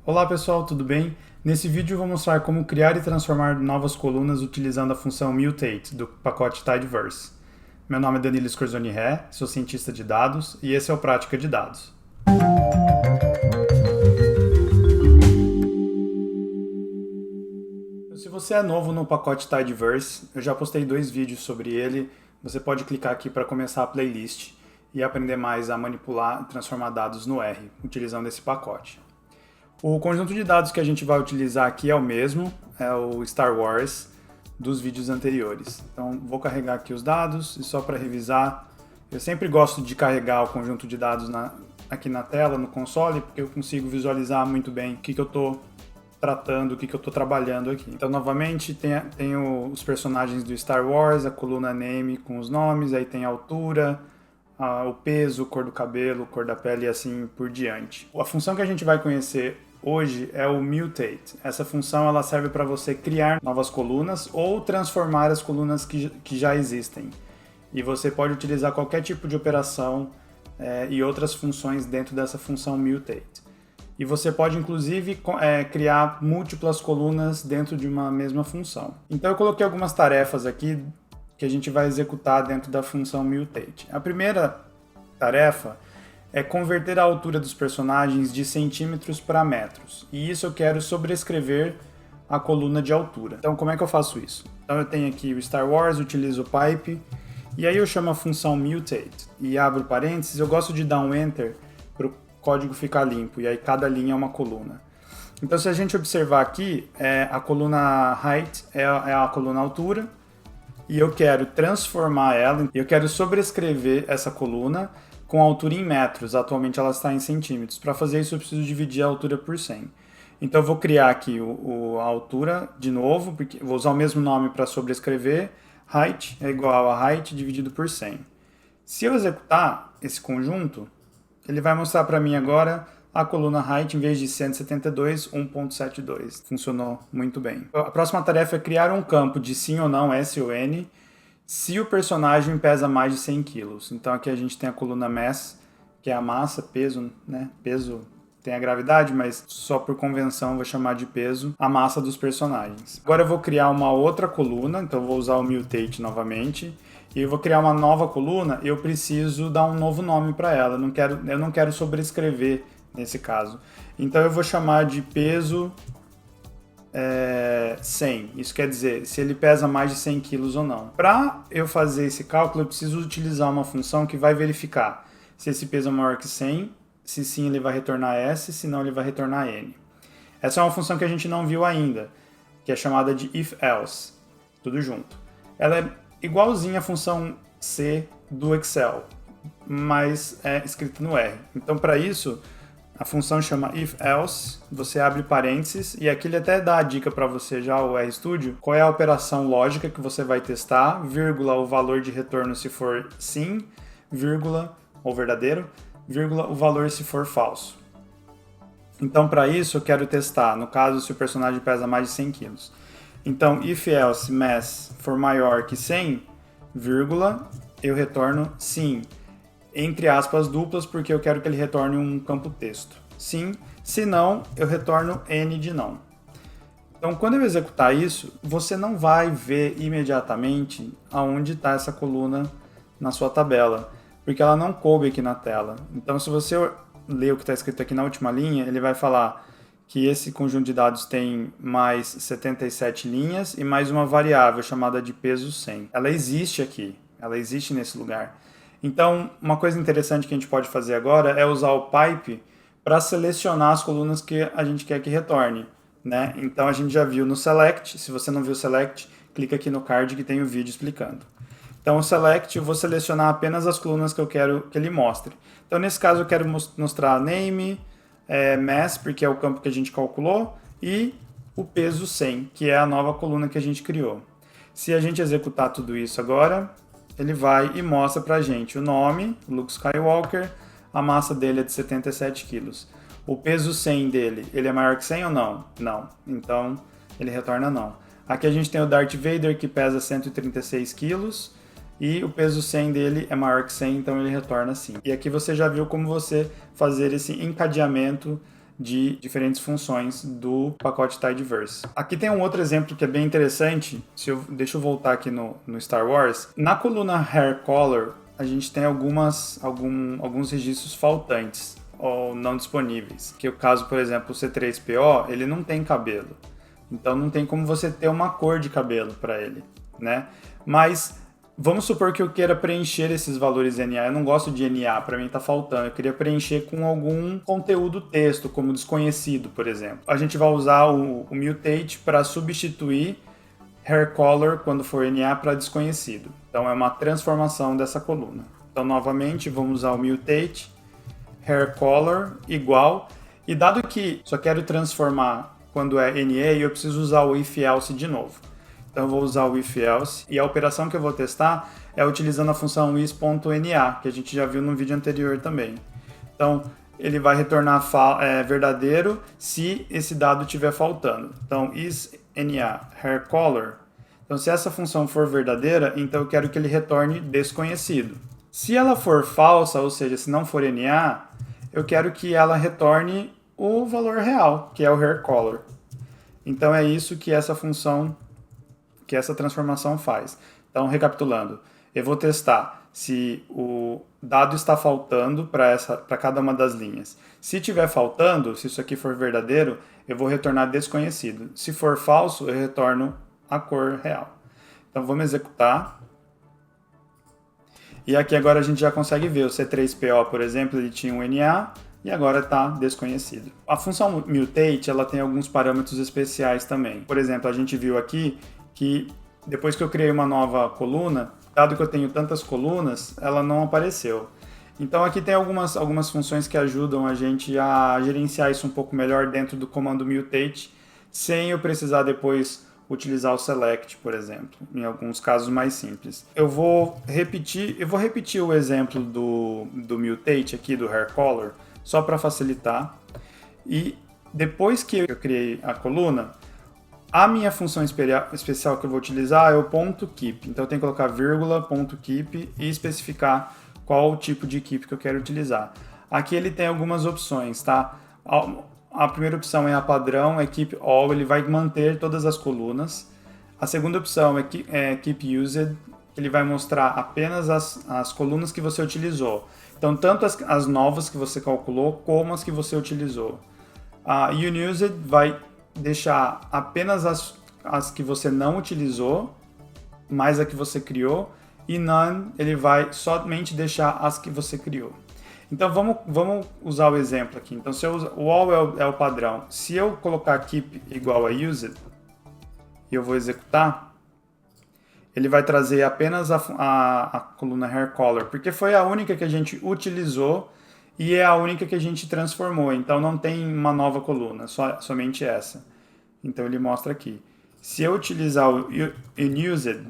Olá pessoal, tudo bem? Nesse vídeo eu vou mostrar como criar e transformar novas colunas utilizando a função mutate do pacote Tidyverse. Meu nome é Danilo Scorzoni Ré, sou cientista de dados e esse é o Prática de Dados. Se você é novo no pacote Tidyverse, eu já postei 2 vídeos sobre ele, você pode clicar aqui para começar a playlist e aprender mais a manipular e transformar dados no R, utilizando esse pacote. O conjunto de dados que a gente vai utilizar aqui é o mesmo, é o Star Wars dos vídeos anteriores. Então vou carregar aqui os dados e só para revisar, eu sempre gosto de carregar o conjunto de dados aqui na tela, no console, porque eu consigo visualizar muito bem o que eu estou tratando, o que eu estou trabalhando aqui. Então novamente tem os personagens do Star Wars, a coluna name com os nomes, aí tem a altura, o peso, cor do cabelo, cor da pele e assim por diante. A função que a gente vai conhecer hoje é o mutate. Essa função ela serve para você criar novas colunas ou transformar as colunas que já existem. E você pode utilizar qualquer tipo de operação e outras funções dentro dessa função mutate. E você pode inclusive criar múltiplas colunas dentro de uma mesma função. Então eu coloquei algumas tarefas aqui que a gente vai executar dentro da função mutate. A primeira tarefa é converter a altura dos personagens de centímetros para metros. E isso eu quero sobrescrever a coluna de altura. Então como é que eu faço isso? Então eu tenho aqui o Star Wars, utilizo o pipe, e aí eu chamo a função mutate e abro parênteses. Eu gosto de dar um enter para o código ficar limpo, e aí cada linha é uma coluna. Então se a gente observar aqui, a coluna height é a coluna altura, e eu quero transformar ela, eu quero sobrescrever essa coluna com a altura em metros. Atualmente ela está em centímetros. Para fazer isso eu preciso dividir a altura por 100. Então eu vou criar aqui a altura de novo, porque vou usar o mesmo nome para sobrescrever. Height é igual a height dividido por 100. Se eu executar esse conjunto, ele vai mostrar para mim agora a coluna height em vez de 172, 1.72. Funcionou muito bem. A próxima tarefa é criar um campo de sim ou não, S ou N, se o personagem pesa mais de 100 kg. Então aqui a gente tem a coluna mass, que é a massa, peso, né? Peso tem a gravidade, mas só por convenção vou chamar de peso a massa dos personagens. Agora eu vou criar uma outra coluna, então eu vou usar o mutate novamente. E eu vou criar uma nova coluna, eu preciso dar um novo nome para ela. Eu não quero sobrescrever nesse caso. Então eu vou chamar de peso 100. Isso quer dizer se ele pesa mais de 100 kg ou não. Para eu fazer esse cálculo, eu preciso utilizar uma função que vai verificar se esse peso é maior que 100, se sim ele vai retornar S, se não ele vai retornar N. Essa é uma função que a gente não viu ainda, que é chamada de if-else, tudo junto. Ela é igualzinha à função C do Excel, mas é escrita no R. Então para isso, a função chama if-else, você abre parênteses, e aqui ele até dá a dica para você já, o RStudio, qual é a operação lógica que você vai testar, vírgula, o valor de retorno se for sim, vírgula, ou verdadeiro, vírgula, o valor se for falso. Então para isso eu quero testar, no caso se o personagem pesa mais de 100 kg. Então if-else mass for maior que 100, vírgula, eu retorno sim, entre aspas duplas, porque eu quero que ele retorne um campo texto. Sim, se não, eu retorno N de não. Então, quando eu executar isso, você não vai ver imediatamente aonde está essa coluna na sua tabela, porque ela não coube aqui na tela. Então, se você ler o que está escrito aqui na última linha, ele vai falar que esse conjunto de dados tem mais 77 linhas e mais uma variável chamada de peso 100. Ela existe aqui, ela existe nesse lugar. Então, uma coisa interessante que a gente pode fazer agora é usar o pipe para selecionar as colunas que a gente quer que retorne, né? Então, a gente já viu no select. Se você não viu o select, clica aqui no card que tem o vídeo explicando. Então, o select, eu vou selecionar apenas as colunas que eu quero que ele mostre. Então, nesse caso, eu quero mostrar name, mass, porque é o campo que a gente calculou, e o peso 100, que é a nova coluna que a gente criou. Se a gente executar tudo isso agora, ele vai e mostra pra gente o nome, Luke Skywalker, a massa dele é de 77 kg. O peso 100 dele, ele é maior que 100 ou não? Não. Então, ele retorna não. Aqui a gente tem o Darth Vader, que pesa 136 kg, e o peso 100 dele é maior que 100, então ele retorna sim. E aqui você já viu como você fazer esse encadeamento de diferentes funções do pacote Tidyverse. Aqui tem um outro exemplo que é bem interessante. Deixa eu voltar aqui no Star Wars. Na coluna Hair Color, a gente tem alguns registros faltantes ou não disponíveis. Que o caso, por exemplo, o C3PO, ele não tem cabelo. Então não tem como você ter uma cor de cabelo para ele, né? Mas vamos supor que eu queira preencher esses valores NA. Eu não gosto de NA, para mim está faltando. Eu queria preencher com algum conteúdo texto, como desconhecido, por exemplo. A gente vai usar o mutate para substituir hair color quando for NA para desconhecido. Então é uma transformação dessa coluna. Então novamente vamos usar o mutate hair color igual, e dado que só quero transformar quando é NA, eu preciso usar o if else de novo. Então eu vou usar o if else, e a operação que eu vou testar é utilizando a função is.na, que a gente já viu no vídeo anterior também. Então ele vai retornar verdadeiro se esse dado estiver faltando. Então is.na hair color. Então se essa função for verdadeira, então eu quero que ele retorne desconhecido. Se ela for falsa, ou seja, se não for NA, eu quero que ela retorne o valor real, que é o hair color. Então é isso que essa função, que essa transformação faz. Então, recapitulando, eu vou testar se o dado está faltando para cada uma das linhas. Se estiver faltando, se isso aqui for verdadeiro, eu vou retornar desconhecido. Se for falso, eu retorno a cor real. Então vamos executar. E aqui agora a gente já consegue ver o C3PO, por exemplo, ele tinha um NA e agora está desconhecido. A função mutate, ela tem alguns parâmetros especiais também. Por exemplo, a gente viu aqui que depois que eu criei uma nova coluna, dado que eu tenho tantas colunas, ela não apareceu. Então aqui tem algumas funções que ajudam a gente a gerenciar isso um pouco melhor dentro do comando mutate, sem eu precisar depois utilizar o select, por exemplo, em alguns casos mais simples. Eu vou repetir o exemplo do mutate aqui, do hair color, só para facilitar. E depois que eu criei a coluna, a minha função especial que eu vou utilizar é o .keep. Então eu tenho que colocar vírgula, .keep e especificar qual o tipo de keep que eu quero utilizar. Aqui ele tem algumas opções, tá? A primeira opção é a padrão, é keep all, ele vai manter todas as colunas. A segunda opção é keep used, ele vai mostrar apenas as colunas que você utilizou. Então, tanto as novas que você calculou, como as que você utilizou. A unused vai deixar apenas as que você não utilizou, mais a que você criou. E none, ele vai somente deixar as que você criou. Então vamos usar o exemplo aqui. Então o all é o padrão. Se eu colocar keep igual a used, e eu vou executar, ele vai trazer apenas a coluna hair color, porque foi a única que a gente utilizou e é a única que a gente transformou. Então não tem uma nova coluna, somente essa. Então ele mostra aqui. Se eu utilizar o unused,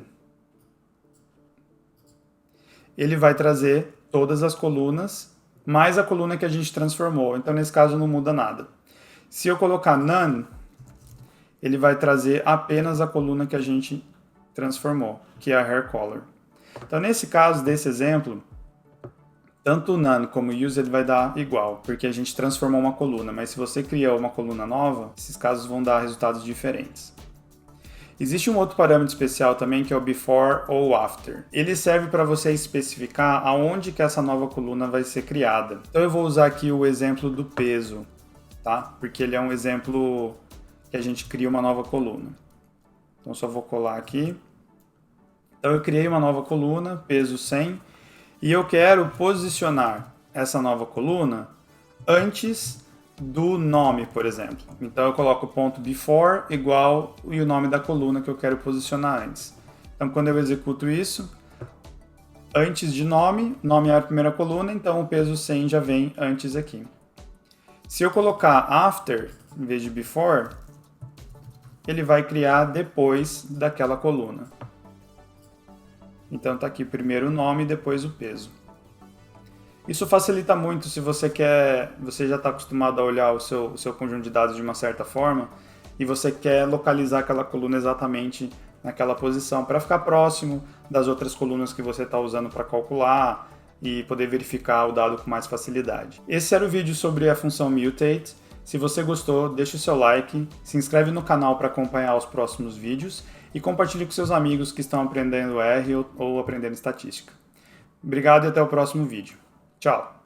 ele vai trazer todas as colunas mais a coluna que a gente transformou. Então, nesse caso, não muda nada. Se eu colocar none, ele vai trazer apenas a coluna que a gente transformou, que é a hair color. Então, nesse caso, desse exemplo, tanto o none como o used vai dar igual, porque a gente transformou uma coluna. Mas se você criou uma coluna nova, esses casos vão dar resultados diferentes. Existe um outro parâmetro especial também, que é o before ou after. Ele serve para você especificar aonde que essa nova coluna vai ser criada. Então eu vou usar aqui o exemplo do peso, tá? Porque ele é um exemplo que a gente cria uma nova coluna. Então só vou colar aqui. Então eu criei uma nova coluna, peso 100, e eu quero posicionar essa nova coluna antes do nome, por exemplo. Então eu coloco o ponto before igual e o nome da coluna que eu quero posicionar antes. Então quando eu executo isso, antes de nome é a primeira coluna, então o peso 100 já vem antes aqui. Se eu colocar after em vez de before, ele vai criar depois daquela coluna. Então está aqui primeiro o nome e depois o peso. Isso facilita muito se você já está acostumado a olhar o seu conjunto de dados de uma certa forma e você quer localizar aquela coluna exatamente naquela posição para ficar próximo das outras colunas que você está usando para calcular e poder verificar o dado com mais facilidade. Esse era o vídeo sobre a função mutate. Se você gostou, deixa o seu like, se inscreve no canal para acompanhar os próximos vídeos e compartilhe com seus amigos que estão aprendendo R ou aprendendo estatística. Obrigado e até o próximo vídeo. Tchau!